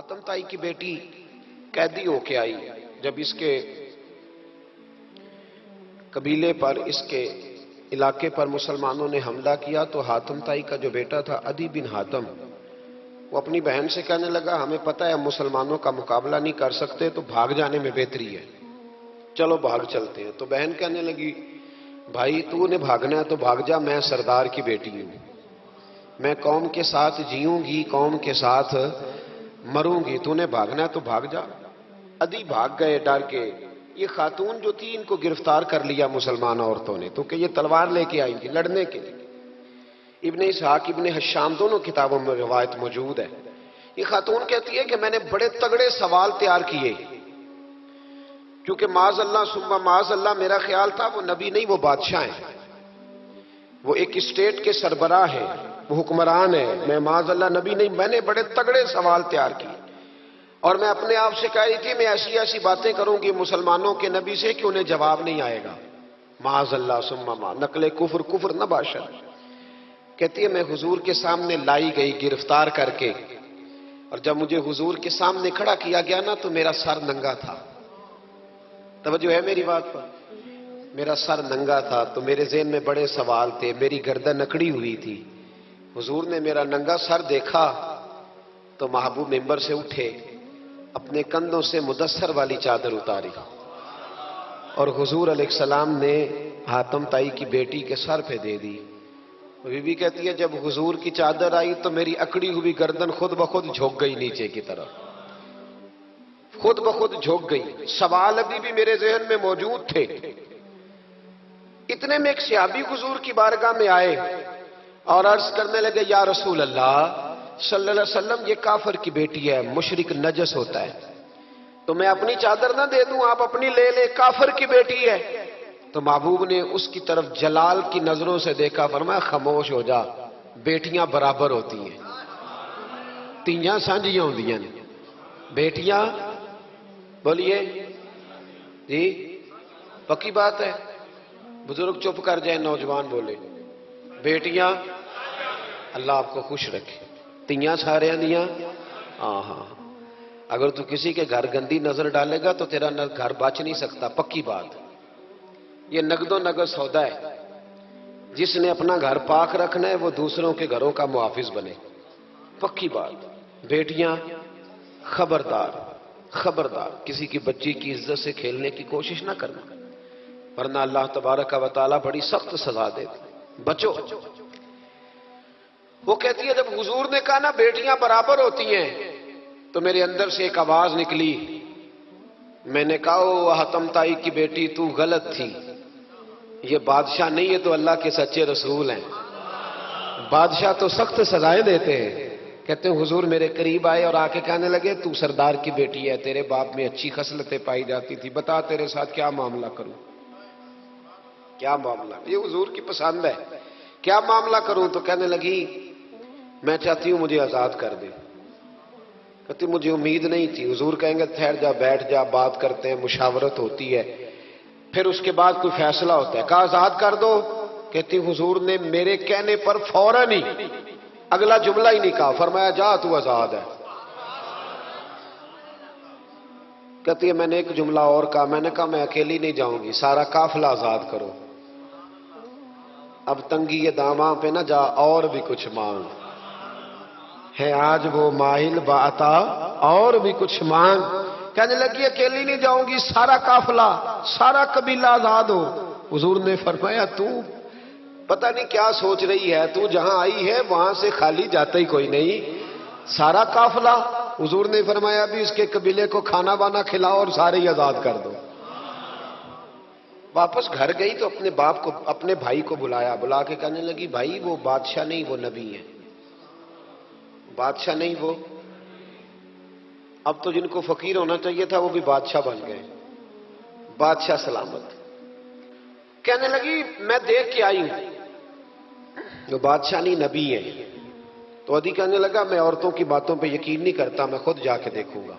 حاتم تائی کی بیٹی قیدی ہو کے آئی، جب اس کے قبیلے پر، اس کے علاقے پر مسلمانوں نے حملہ کیا تو حاتم تائی کا جو بیٹا تھا عدی بن حاتم، وہ اپنی بہن سے کہنے لگا ہمیں پتہ ہے ہم مسلمانوں کا مقابلہ نہیں کر سکتے تو بھاگ جانے میں بہتری ہے، چلو بھاگ چلتے ہیں۔ تو بہن کہنے لگی بھائی تو نے بھاگنا ہے تو بھاگ جا، میں سردار کی بیٹی ہوں، میں قوم کے ساتھ جیوں گی، قوم کے ساتھ مروں گی، تو نے بھاگنا ہے تو بھاگ جا۔ عدی بھاگ گئے ڈر کے۔ یہ خاتون جو تھی ان کو گرفتار کر لیا مسلمان عورتوں نے، تو کہ یہ تلوار لے کے آئی تھی لڑنے کے لیے۔ ابن اسحاق ابن حشام دونوں کتابوں میں روایت موجود ہے۔ یہ خاتون کہتی ہے کہ میں نے بڑے تگڑے سوال تیار کیے، کیونکہ معاذ اللہ ثم معاذ اللہ میرا خیال تھا وہ نبی نہیں، وہ بادشاہ ہیں، وہ ایک اسٹیٹ کے سربراہ ہیں، وہ حکمران ہیں، میں معاذ اللہ نبی نہیں۔ میں نے بڑے تگڑے سوال تیار کیے اور میں اپنے آپ سے کہہ رہی تھی میں ایسی ایسی باتیں کروں گی مسلمانوں کے نبی سے کہ انہیں جواب نہیں آئے گا، معاذ اللہ ثم معاذ، نقل کفر کفر نہ باشد۔ کہتی ہے میں حضور کے سامنے لائی گئی گرفتار کر کے، اور جب مجھے حضور کے سامنے کھڑا کیا گیا نا تو میرا سر ننگا تھا۔ توجہ ہے میری بات پر؟ میرا سر ننگا تھا تو میرے ذہن میں بڑے سوال تھے، میری گردن اکڑی ہوئی تھی۔ حضور نے میرا ننگا سر دیکھا تو محبوب ممبر سے اٹھے، اپنے کندھوں سے مدثر والی چادر اتاری اور حضور علیہ السلام نے حاتم تائی کی بیٹی کے سر پہ دے دی۔ بی بی کہتی ہے جب حضور کی چادر آئی تو میری اکڑی ہوئی گردن خود بخود جھک گئی نیچے کی طرف، خود بخود جھک گئی۔ سوال ابھی بھی میرے ذہن میں موجود تھے۔ اتنے میں ایک صحابی حضور کی بارگاہ میں آئے اور عرض کرنے لگے یا رسول اللہ صلی اللہ علیہ وسلم یہ کافر کی بیٹی ہے، مشرک نجس ہوتا ہے، تو میں اپنی چادر نہ دے دوں، آپ اپنی لے لے، کافر کی بیٹی ہے۔ تو محبوب نے اس کی طرف جلال کی نظروں سے دیکھا، فرمایا خاموش ہو جا، بیٹیاں برابر ہوتی ہیں، تیاں سانجیاں ہوندیاں نے، بیٹیاں بولیے جی پکی بات ہے، بزرگ چپ کر جائیں، نوجوان بولے بیٹیاں، اللہ آپ کو خوش رکھے، تیاں سارے دیاں، ہاں اگر تو کسی کے گھر گندی نظر ڈالے گا تو تیرا گھر بچ نہیں سکتا، پکی بات۔ یہ نقد و نقد سودا ہے، جس نے اپنا گھر پاک رکھنا ہے وہ دوسروں کے گھروں کا محافظ بنے، پکی بات۔ بیٹیاں خبردار خبردار، کسی کی بچی کی عزت سے کھیلنے کی کوشش نہ کرنا، ورنہ اللہ تبارک و تعالیٰ بڑی سخت سزا دیتے، بچو۔ وہ کہتی ہے جب حضور نے کہا نا بیٹیاں برابر ہوتی ہیں تو میرے اندر سے ایک آواز نکلی، میں نے کہا او حاتم تائی کی بیٹی تو غلط تھی، یہ بادشاہ نہیں ہے تو اللہ کے سچے رسول ہیں، بادشاہ تو سخت سزائیں دیتے ہیں۔ کہتے ہیں حضور میرے قریب آئے اور آ کے کہنے لگے تو سردار کی بیٹی ہے، تیرے باپ میں اچھی خصلتیں پائی جاتی تھی، بتا تیرے ساتھ کیا معاملہ کروں، کیا معاملہ، یہ حضور کی پسند ہے، کیا معاملہ کروں؟ تو کہنے لگی میں چاہتی ہوں مجھے آزاد کر دے۔ کہتی مجھے امید نہیں تھی، حضور کہیں گے ٹھہر جا، بیٹھ جا، بات کرتے ہیں، مشاورت ہوتی ہے، پھر اس کے بعد کوئی فیصلہ ہوتا ہے۔ کہا آزاد کر دو۔ کہتی حضور نے میرے کہنے پر فوراً ہی اگلا جملہ ہی نہیں کہا، فرمایا جا تو آزاد ہے۔ کہتی ہے میں نے ایک جملہ اور کہا، میں نے کہا میں اکیلی نہیں جاؤں گی، سارا قافلہ آزاد کرو، اب تنگی یہ داماں پہ نہ جا، اور بھی کچھ مانگ ہے آج وہ ماہل بعطا، اور بھی کچھ مانگ۔ کہنے لگی اکیلی نہیں جاؤں گی، سارا قافلہ سارا قبیلہ آزاد ہو۔ حضور نے فرمایا تو پتہ نہیں کیا سوچ رہی ہے، تو جہاں آئی ہے وہاں سے خالی جاتا ہی کوئی نہیں، سارا قافلہ۔ حضور نے فرمایا بھی اس کے قبیلے کو کھانا بانا کھلاؤ اور سارے ہی آزاد کر دو۔ واپس گھر گئی تو اپنے باپ کو، اپنے بھائی کو بلایا، بلا کے کہنے لگی بھائی وہ بادشاہ نہیں وہ نبی ہے، بادشاہ نہیں وہ، اب تو جن کو فقیر ہونا چاہیے تھا وہ بھی بادشاہ بن گئے، بادشاہ سلامت۔ کہنے لگی میں دیکھ کے آئی ہوں، جو بادشاہ نہیں نبی ہے۔ تو عدی کہنے لگا میں عورتوں کی باتوں پہ یقین نہیں کرتا، میں خود جا کے دیکھوں گا۔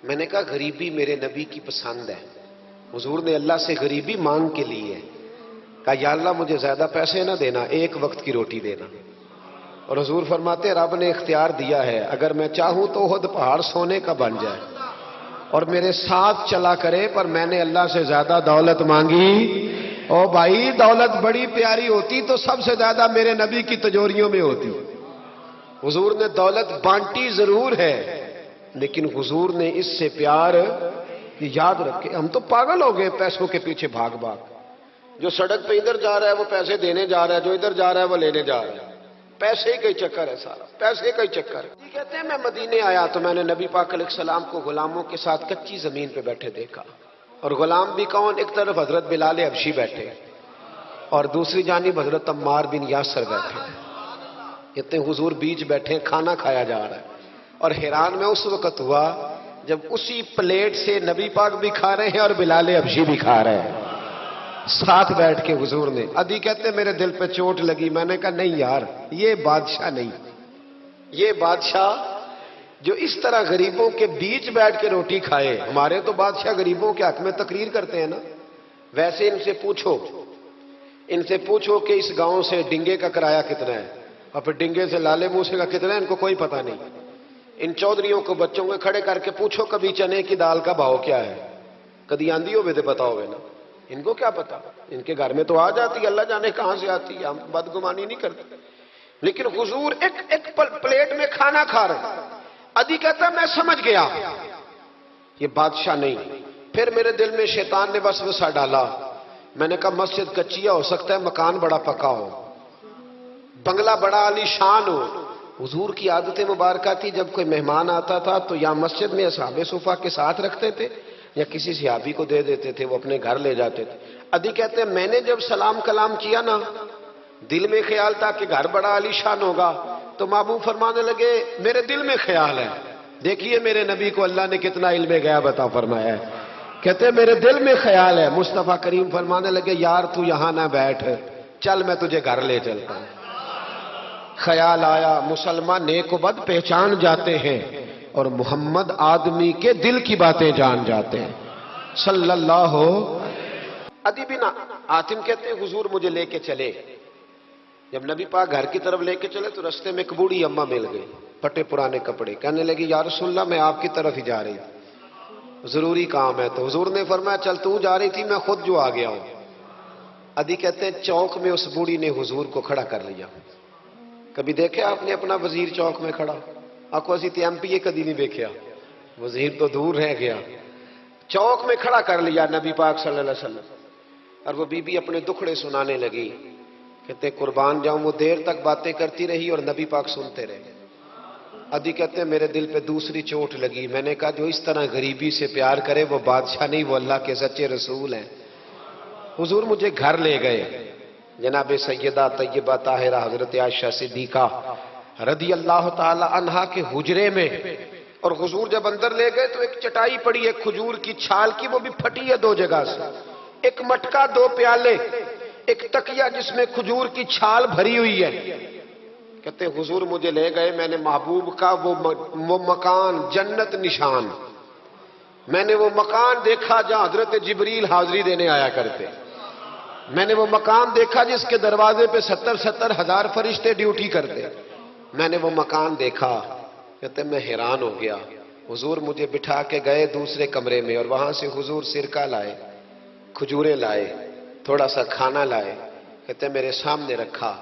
میں نے کہا غریبی میرے نبی کی پسند ہے، حضور نے اللہ سے غریبی مانگ کے لی ہے، کہا یا اللہ مجھے زیادہ پیسے نہ دینا، ایک وقت کی روٹی دینا۔ اور حضور فرماتے رب نے اختیار دیا ہے، اگر میں چاہوں تو احد پہاڑ سونے کا بن جائے اور میرے ساتھ چلا کرے، پر میں نے اللہ سے زیادہ دولت مانگی۔ او بھائی، دولت بڑی پیاری ہوتی تو سب سے زیادہ میرے نبی کی تجوریوں میں ہوتی۔ حضور نے دولت بانٹی ضرور ہے، لیکن حضور نے اس سے پیار یاد رکھے۔ ہم تو پاگل ہو گئے پیسوں کے پیچھے بھاگ بھاگ، جو سڑک پہ ادھر جا رہا ہے وہ پیسے دینے جا رہا ہے، جو ادھر جا رہا ہے وہ لینے جا رہا ہے۔ پیسے کا ہی چکر ہے سارا، پیسے کا ہی چکر ہے۔ کہتے ہیں میں مدینے آیا تو میں نے نبی پاک علیہ السلام کو غلاموں کے ساتھ کچی زمین پہ بیٹھے دیکھا، اور غلام بھی کون؟ ایک طرف حضرت بلال حبشی بیٹھے اور دوسری جانب حضرت عمار بن یاسر بیٹھے۔ کہتے ہیں حضور بیچ بیٹھے، کھانا کھایا جا رہا ہے، اور حیران میں اس وقت ہوا جب اسی پلیٹ سے نبی پاک بھی کھا رہے ہیں اور بلال حبشی بھی کھا رہے ہیں ساتھ بیٹھ کے حضور نے۔ ادھی کہتے ہیں میرے دل پہ چوٹ لگی، میں نے کہا نہیں یار، یہ بادشاہ نہیں، یہ بادشاہ جو اس طرح غریبوں کے بیچ بیٹھ کے روٹی کھائے۔ ہمارے تو بادشاہ غریبوں کے حق میں تقریر کرتے ہیں نا۔ ویسے ان سے پوچھو کہ اس گاؤں سے ڈنگے کا کرایہ کتنا ہے، اور پھر ڈنگے سے لالے موسے کا کتنا ہے، ان کو کوئی پتہ نہیں۔ ان چودھریوں کو بچوں کو کھڑے کر کے پوچھو کبھی چنے کی دال کا بھاؤ کیا ہے، کدی آندھی ہو تو پتا ہوگا نا، ان کو کیا پتا؟ ان کے گھر میں تو آ جاتی، اللہ جانے کہاں سے آتی ہے، ہم بدگمانی نہیں کرتے۔ لیکن حضور ایک پلیٹ میں کھانا کھا رہے۔ ادھی کہتا میں سمجھ گیا یہ بادشاہ نہیں۔ پھر میرے دل میں شیطان نے وسوسہ ڈالا، میں نے کہا مسجد کچیا ہو سکتا ہے، مکان بڑا پکا ہو، بنگلہ بڑا عالی شان ہو۔ حضور کی عادت مبارکہ تھی جب کوئی مہمان آتا تھا تو یا مسجد میں اصحاب صفہ کے ساتھ رکھتے تھے یا کسی صحابی کو دے دیتے تھے، وہ اپنے گھر لے جاتے تھے۔ ادھی کہتے ہیں میں نے جب سلام کلام کیا نا، دل میں خیال تھا کہ گھر بڑا عالی شان ہوگا، تو محبوب فرمانے لگے میرے دل میں خیال ہے۔ دیکھیے میرے نبی کو اللہ نے کتنا علم غیب عطا فرمایا ہے۔ کہتے ہیں میرے دل میں خیال ہے۔ مصطفیٰ کریم فرمانے لگے یار تو یہاں نہ بیٹھ، چل میں تجھے گھر لے چلتا ہوں۔ خیال آیا مسلمان نیک و بد پہچان جاتے ہیں، اور محمد آدمی کے دل کی باتیں جان جاتے ہیں صلی اللہ۔ ادی بن حاتم کہتے ہیں حضور مجھے لے کے چلے۔ جب نبی پاک گھر کی طرف لے کے چلے تو رستے میں ایک بوڑھی اماں مل گئی، پھٹے پرانے کپڑے، کہنے لگی یا رسول اللہ میں آپ کی طرف ہی جا رہی تھی، ضروری کام ہے۔ تو حضور نے فرمایا چل تو جا رہی تھی، میں خود جو آ گیا ہوں۔ ادی کہتے ہیں چوک میں اس بوڑھی نے حضور کو کھڑا کر لیا۔ کبھی دیکھا آپ نے اپنا وزیر چوک میں کھڑا؟ آپ کو اسی ایم پی کدی نہیں دیکھا، وزیر تو دور رہ گیا۔ چوک میں کھڑا کر لیا نبی پاک صلی اللہ علیہ وسلم، اور وہ بی بی اپنے دکھڑے سنانے لگی۔ کہتے قربان جاؤں وہ دیر تک باتیں کرتی رہی اور نبی پاک سنتے رہے۔ ادھی کہتے ہیں میرے دل پہ دوسری چوٹ لگی، میں نے کہا جو اس طرح غریبی سے پیار کرے وہ بادشاہ نہیں، وہ اللہ کے سچے رسول ہیں۔ حضور مجھے گھر لے گئے، جناب سیدہ طیبہ طاہرہ حضرت عائشہ صدیقہ رضی اللہ تعالی عنہا کے حجرے میں، اور حضور جب اندر لے گئے تو ایک چٹائی پڑی ہے کھجور کی چھال کی، وہ بھی پھٹی ہے دو جگہ سے، ایک مٹکا، دو پیالے، ایک تکیہ جس میں کھجور کی چھال بھری ہوئی ہے۔ کہتے حضور مجھے لے گئے، میں نے محبوب کا وہ مکان جنت نشان، میں نے وہ مکان دیکھا جہاں حضرت جبریل حاضری دینے آیا کرتے، میں نے وہ مکان دیکھا جس کے دروازے پہ 70 ہزار فرشتے ڈیوٹی کرتے، میں نے وہ مکان دیکھا۔ کہتے میں حیران ہو گیا۔ حضور مجھے بٹھا کے گئے دوسرے کمرے میں، اور وہاں سے حضور سرکہ لائے، کھجوریں لائے، تھوڑا سا کھانا لائے، کہتے میرے سامنے رکھا۔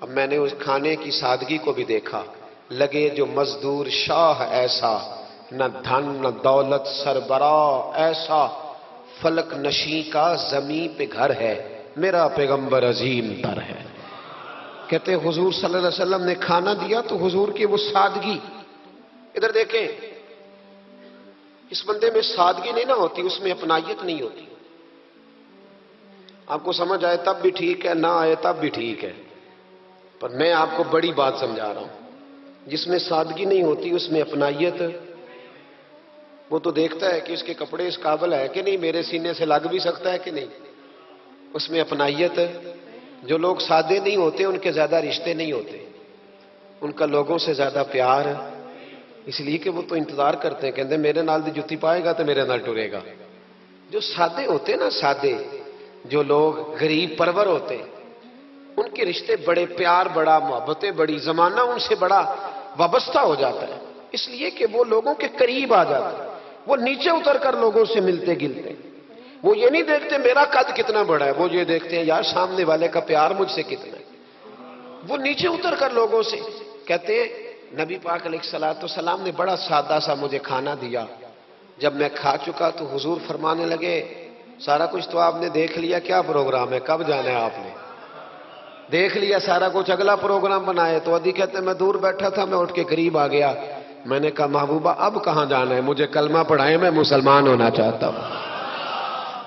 اب میں نے اس کھانے کی سادگی کو بھی دیکھا، لگے جو مزدور شاہ ایسا، نہ دھن نہ دولت سربراہ ایسا، فلک نشیں کا زمین پہ گھر ہے، میرا پیغمبر عظیم تر ہے۔ کہتے حضور صلی اللہ علیہ وسلم نے کھانا دیا تو حضور کی وہ سادگی، ادھر دیکھیں اس بندے میں سادگی نہیں نہ ہوتی، اس میں اپنائیت نہیں ہوتی۔ آپ کو سمجھ آئے تب بھی ٹھیک ہے، نہ آئے تب بھی ٹھیک ہے، پر میں آپ کو بڑی بات سمجھا رہا ہوں۔ جس میں سادگی نہیں ہوتی اس میں اپنائیت، وہ تو دیکھتا ہے کہ اس کے کپڑے اس قابل ہے کہ نہیں، میرے سینے سے لگ بھی سکتا ہے کہ نہیں، اس میں اپنائیت۔ جو لوگ سادے نہیں ہوتے ان کے زیادہ رشتے نہیں ہوتے، ان کا لوگوں سے زیادہ پیار، اس لیے کہ وہ تو انتظار کرتے ہیں، کہتے ہیں میرے نال دی جتی پائے گا تو میرے نال ٹرے گا۔ جو سادے ہوتے نا، سادے جو لوگ غریب پرور ہوتے، ان کے رشتے بڑے پیار بڑا محبتیں بڑی، زمانہ ان سے بڑا وابستہ ہو جاتا ہے، اس لیے کہ وہ لوگوں کے قریب آ جاتا ہے، وہ نیچے اتر کر لوگوں سے ملتے گلتے، وہ یہ نہیں دیکھتے میرا قد کتنا بڑا ہے، وہ یہ دیکھتے ہیں یار سامنے والے کا پیار مجھ سے کتنا ہے۔ وہ نیچے اتر کر لوگوں سے کہتے ہیں نبی پاک علیہ الصلوۃ والسلام نے بڑا سادہ سا مجھے کھانا دیا، جب میں کھا چکا تو حضور فرمانے لگے سارا کچھ تو آپ نے دیکھ لیا، کیا پروگرام ہے، کب جانا ہے آپ نے؟ دیکھ لیا سارا کچھ، اگلا پروگرام بنائے۔ تو ادھی کہتے ہیں میں دور بیٹھا تھا، میں اٹھ کے قریب آ گیا، میں نے کہا محبوبہ اب کہاں جانا ہے، مجھے کلمہ پڑھائیں، میں مسلمان ہونا چاہتا ہوں۔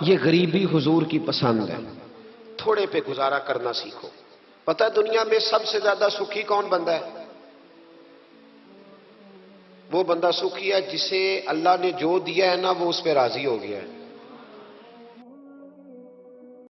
یہ غریبی حضور کی پسند ہے، تھوڑے پہ گزارا کرنا سیکھو۔ پتہ ہے دنیا میں سب سے زیادہ سکھی کون بندہ ہے؟ وہ بندہ سکھی ہے جسے اللہ نے جو دیا ہے نا وہ اس پہ راضی ہو گیا ہے۔